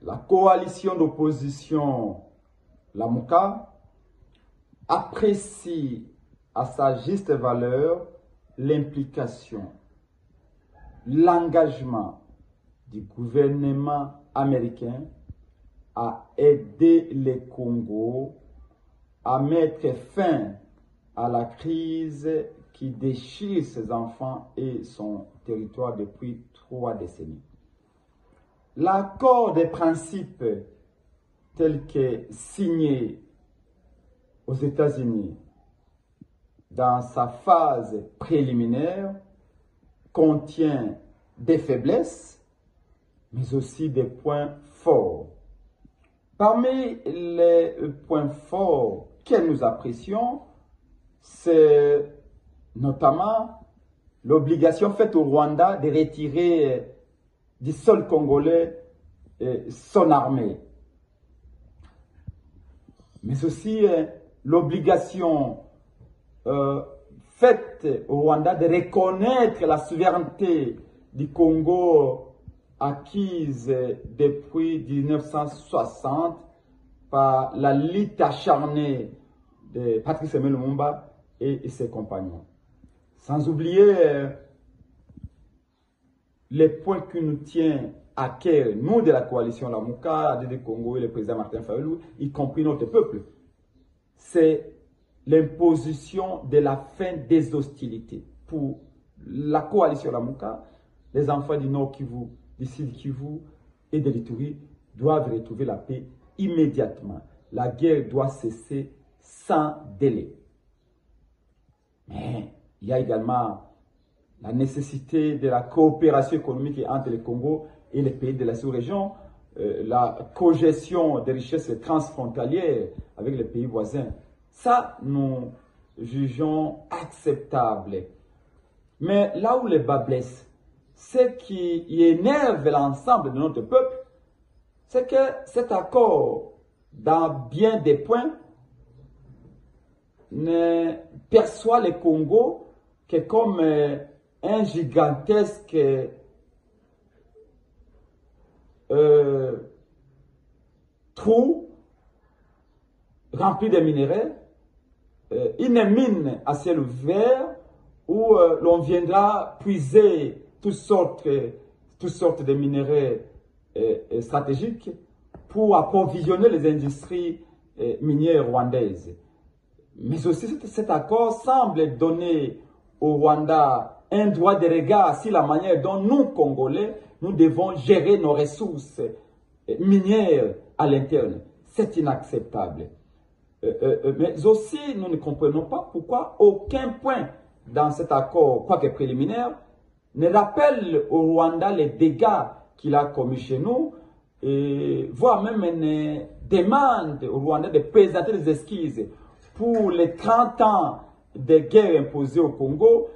la coalition d'opposition Lamuka apprécie à sa juste valeur l'implication, l'engagement du gouvernement américain à aider le Congo à mettre fin à la crise qui déchire ses enfants et son territoire depuis 3 décennies. L'accord des principes tel que signé aux États-Unis dans sa phase préliminaire contient des faiblesses, mais aussi des points forts. Parmi les points forts que nous apprécions, c'est notamment l'obligation faite au Rwanda de retirer du sol congolais son armée, mais aussi l'obligation faite au Rwanda de reconnaître la souveraineté du Congo acquise depuis 1960 par la lutte acharnée de Patrice Lumumba et ses compagnons. Sans oublier les points qui nous tiennent à cœur, nous de la coalition Lamuka, ADD Congo et le président Martin Fayulu, y compris notre peuple, c'est l'imposition de la fin des hostilités. Pour la coalition Lamuka, les enfants du Nord Kivu, du Sud Kivu et de l'Ituri doivent retrouver la paix immédiatement. La guerre doit cesser sans délai. Mais il y a également la nécessité de la coopération économique entre le Congo et les pays de la sous-région, la cogestion des richesses transfrontalières avec les pays voisins. Ça, nous jugeons acceptable. Mais là où les bas blessent, ce qui énerve l'ensemble de notre peuple, c'est que cet accord, dans bien des points, ne perçoit le Congo que comme un gigantesque trou rempli de minéraux, une mine à ciel ouvert où l'on viendra puiser toutes sortes de minéraux stratégiques pour approvisionner les industries minières rwandaises. Mais aussi cet accord semble donner au Rwanda un droit de regard sur la manière dont nous, Congolais, nous devons gérer nos ressources minières à l'interne. C'est inacceptable. Mais aussi, nous ne comprenons pas pourquoi aucun point dans cet accord, quoique préliminaire, ne rappelle au Rwanda les dégâts qu'il a commis chez nous, et voire même ne demande au Rwanda de présenter des esquisses pour les 30 ans de guerre imposée au Congo,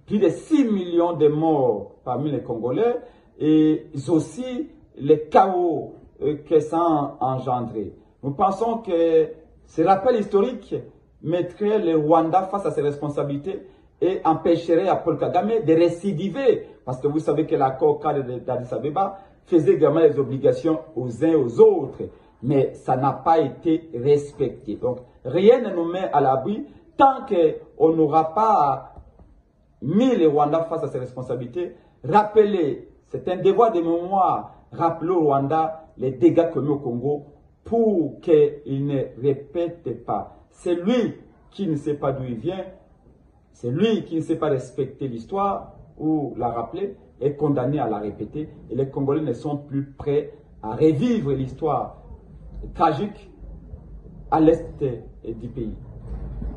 plus de 6 millions de morts parmi les Congolais, et aussi les chaos que ça a engendré. Nous pensons que ce rappel historique mettrait le Rwanda face à ses responsabilités et empêcherait à Paul Kagame de récidiver. Parce que vous savez que l'accord cadre d'Addis Abeba faisait également les obligations aux uns et aux autres. Mais ça n'a pas été respecté. Donc, rien ne nous met à l'abri tant qu'on n'aura pas mis le Rwanda face à ses responsabilités. Rappelez, c'est un devoir de mémoire, rappeler au Rwanda les dégâts commis au Congo pour qu'il ne répète pas. C'est lui qui ne sait pas d'où il vient, c'est lui qui ne sait pas respecter l'histoire ou la rappeler, est condamné à la répéter. Et les Congolais ne sont plus prêts à revivre l'histoire tragique à l'est du pays.